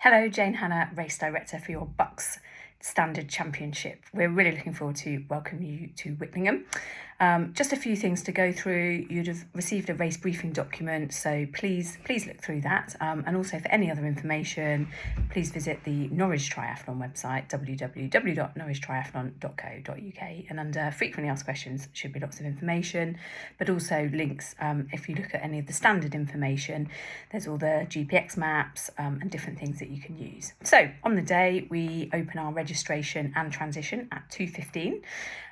Hello, Jane Hannah, Race Director for your BUCS Standard Championship. We're really looking forward to welcome you to Whittingham. Just a few things to go through. You'd have received a race briefing document, so please look through that. And also for any other information, please visit the Norwich Triathlon website, www.norwichtriathlon.co.uk, and under frequently asked questions should be lots of information, but also links. If you look at any of the standard information, there's all the GPX maps and different things that you can use. So on the day, we open our registration and transition at 2:15.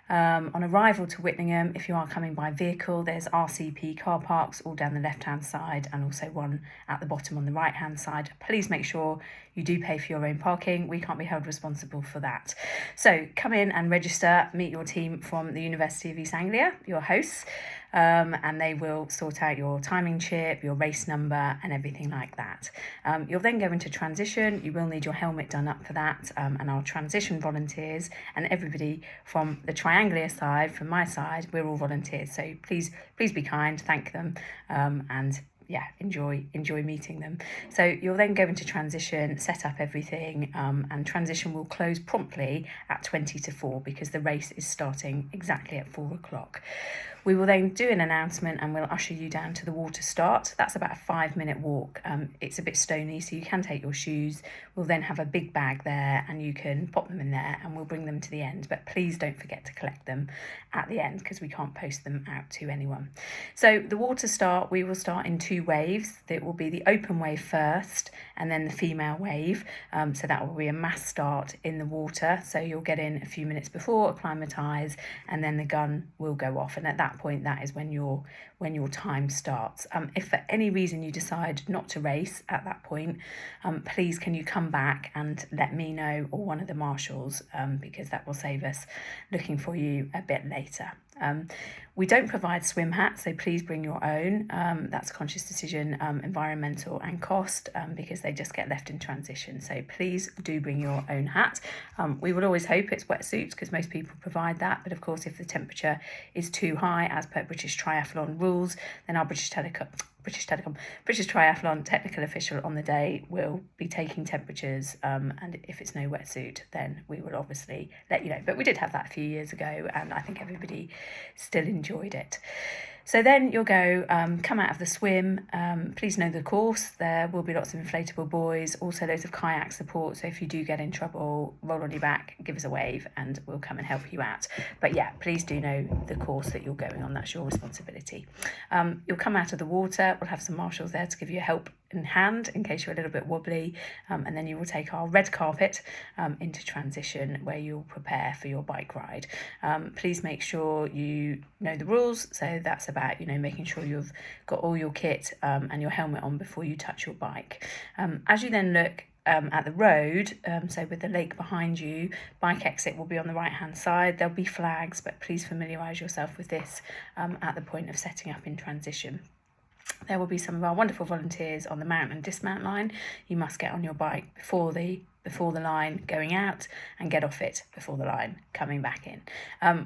On arrival to Whittingham, if you are coming by vehicle, there's RCP car parks all down the left-hand side and also one at the bottom on the right-hand side. Please make sure you do pay for your own parking. We can't be held responsible for that. So come in and register, meet your team from the University of East Anglia, your hosts, and they will sort out your timing chip, your race number and everything like that. You'll then go into transition. You will need your helmet done up for that, and our transition volunteers and everybody from the Trianglia side, from my side, we're all volunteers. So please be kind, thank them, and enjoy meeting them. So you'll then go into transition, set up everything, and transition will close promptly at 20 to 4 because the race is starting exactly at 4 o'clock. We will then do an announcement and we'll usher you down to the water start. That's about a 5-minute walk. It's a bit stony, so you can take your shoes. We'll then have a big bag there and you can pop them in there and we'll bring them to the end. But please don't forget to collect them at the end because we can't post them out to anyone. So the water start, we will start in 2 waves. It will be the open wave first and then the female wave. So that will be a mass start in the water. So you'll get in a few minutes before, acclimatise, and then the gun will go off. And at that point, that is when your time starts. If for any reason you decide not to race at that point, please can you come back and let me know or one of the marshals, because that will save us looking for you a bit later. We don't provide swim hats, so please bring your own. That's a conscious decision, environmental and cost, because they just get left in transition. So please do bring your own hat. We would always hope it's wetsuits because most people provide that. But of course, if the temperature is too high, as per British Triathlon rules, then our British Triathlon technical official on the day will be taking temperatures, and if it's no wetsuit, then we will obviously let you know. But we did have that a few years ago, and I think everybody still enjoyed it. So then you'll go, come out of the swim. Please know the course. There will be lots of inflatable buoys, also loads of kayak support. So if you do get in trouble, roll on your back, give us a wave and we'll come and help you out. But yeah, please do know the course that you're going on. That's your responsibility. You'll come out of the water. We'll have some marshals there to give you help in hand in case you're a little bit wobbly, and then you will take our red carpet into transition where you'll prepare for your bike ride. Please make sure you know the rules, so that's about making sure you've got all your kit and your helmet on before you touch your bike. As you then look at the road, so with the lake behind you, bike exit will be on the right hand side. There'll be flags, but please familiarise yourself with this at the point of setting up in transition. There will be some of our wonderful volunteers on the mount and dismount line. You must get on your bike before the line going out and get off it before the line coming back in.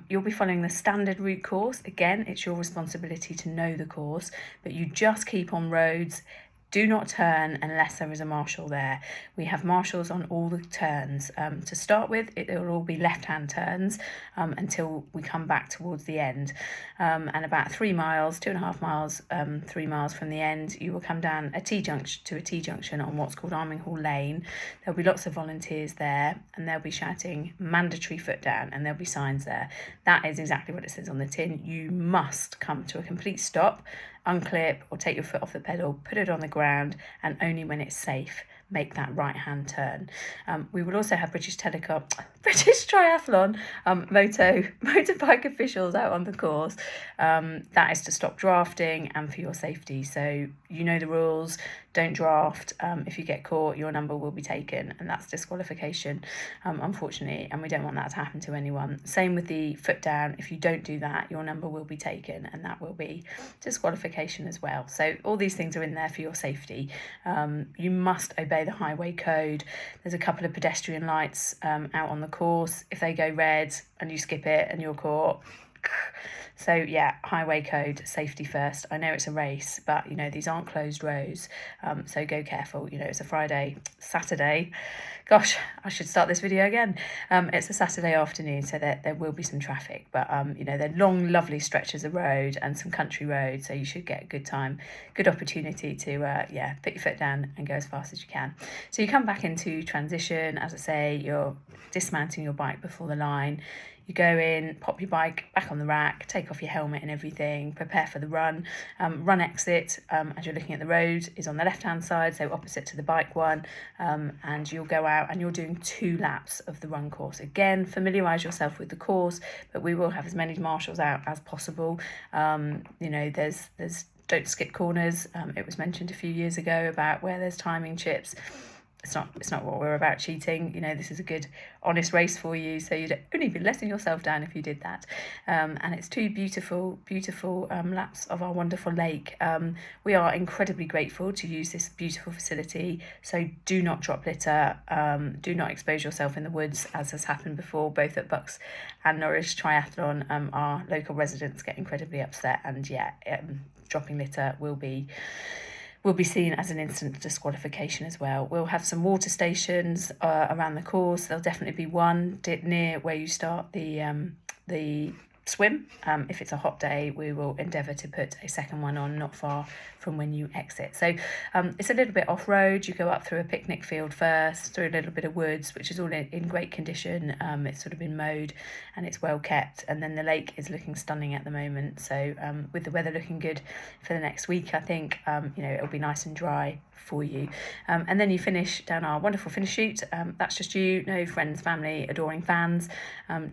You'll be following the standard route course. Again, it's your responsibility to know the course, but you just keep on roads. Do not turn unless there is a marshal there. We have marshals on all the turns. To start with, it will all be left-hand turns until we come back towards the end. And about 3 miles, 2.5 miles, 3 miles from the end, you will come down a T-junction on what's called Arming Hall Lane. There'll be lots of volunteers there and they'll be shouting mandatory foot down and there'll be signs there. That is exactly what it says on the tin. You must come to a complete stop, unclip or take your foot off the pedal, put it on the ground, and only when it's safe make that right hand turn. We will also have British Triathlon motorbike officials out on the course. That is to stop drafting and for your safety. So you know the rules. Don't draft. If you get caught, your number will be taken, and that's disqualification, unfortunately, and we don't want that to happen to anyone. Same with the foot down. If you don't do that, your number will be taken, and that will be disqualification as well. So all these things are in there for your safety. You must obey the highway code. There's a couple of pedestrian lights out on the course. If they go red and you skip it and you're caught, So yeah, highway code, safety first. I know it's a race, but you know, these aren't closed roads, so go careful. You know, it's a Saturday. Gosh, I should start this video again. It's a Saturday afternoon, so there will be some traffic, but you know, they're long, lovely stretches of road and some country road, so you should get a good opportunity to yeah, put your foot down and go as fast as you can. So you come back into transition. As I say, you're dismounting your bike before the line. You go in, pop your bike back on the rack, take off your helmet and everything, prepare for the run. Run exit, as you're looking at the road, is on the left-hand side, so opposite to the bike one, and you'll go out and you're doing 2 laps of the run course. Again, familiarise yourself with the course, but we will have as many marshals out as possible. You know, there's don't skip corners. It was mentioned a few years ago about where there's timing chips. It's not what we're about, cheating. You know, this is a good, honest race for you, so you'd only be letting yourself down if you did that. And it's 2 beautiful laps of our wonderful lake. We are incredibly grateful to use this beautiful facility, so do not drop litter, do not expose yourself in the woods, as has happened before, both at BUCS and Norwich Triathlon. Our local residents get incredibly upset, and yeah, dropping litter will be seen as an instant disqualification as well. We'll have some water stations around the course. There'll definitely be one near where you start the swim. If it's a hot day, we will endeavour to put a second one on not far from when you exit. So it's a little bit off-road. You go up through a picnic field first, through a little bit of woods, which is all in great condition. It's sort of been mowed and it's well kept. And then the lake is looking stunning at the moment. So with the weather looking good for the next week, I think, you know, it'll be nice and dry for you. And then you finish down our wonderful finish chute. That's just you, no friends, family, adoring fans,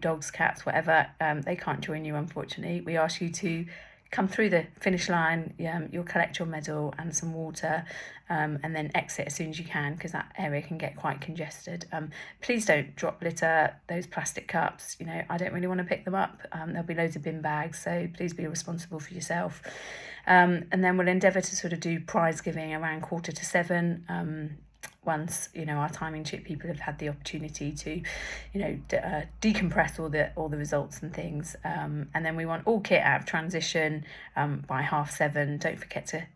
dogs, cats, whatever. They can't join you, unfortunately. We ask you to come through the finish line. You'll collect your medal and some water, and then exit as soon as you can, because that area can get quite congested. Please don't drop litter. Those plastic cups, you know, I don't really want to pick them up. There'll be loads of bin bags, so please be responsible for yourself. And then we'll endeavour to sort of do prize giving around 6:45. Once, you know, our timing chip people have had the opportunity to, you know, decompress all the results and things, and then we want all kit out of transition by 7:30. Don't forget to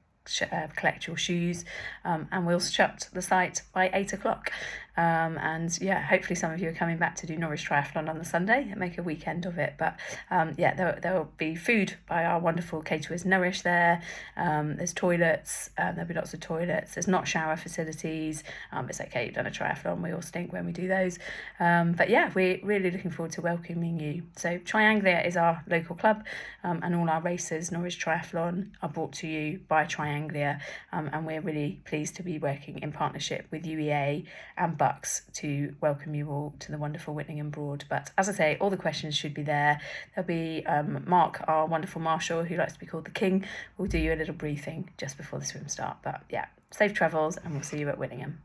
collect your shoes, and we'll shut the site by 8:00. And yeah, hopefully some of you are coming back to do Norwich Triathlon on the Sunday and make a weekend of it. But yeah, there will be food by our wonderful caterers Nourish there. There's toilets, there'll be lots of toilets. There's not shower facilities. It's okay, you've done a triathlon, we all stink when we do those. But yeah, we're really looking forward to welcoming you. So Trianglia is our local club, and all our races, Norwich Triathlon, are brought to you by Trianglia, and we're really pleased to be working in partnership with UEA and BUCS to welcome you all to the wonderful Whittingham Broad. But as I say, all the questions should be there. There'll be Mark, our wonderful marshal, who likes to be called the King, will do you a little briefing just before the swim start. But yeah, safe travels, and we'll see you at Whittingham.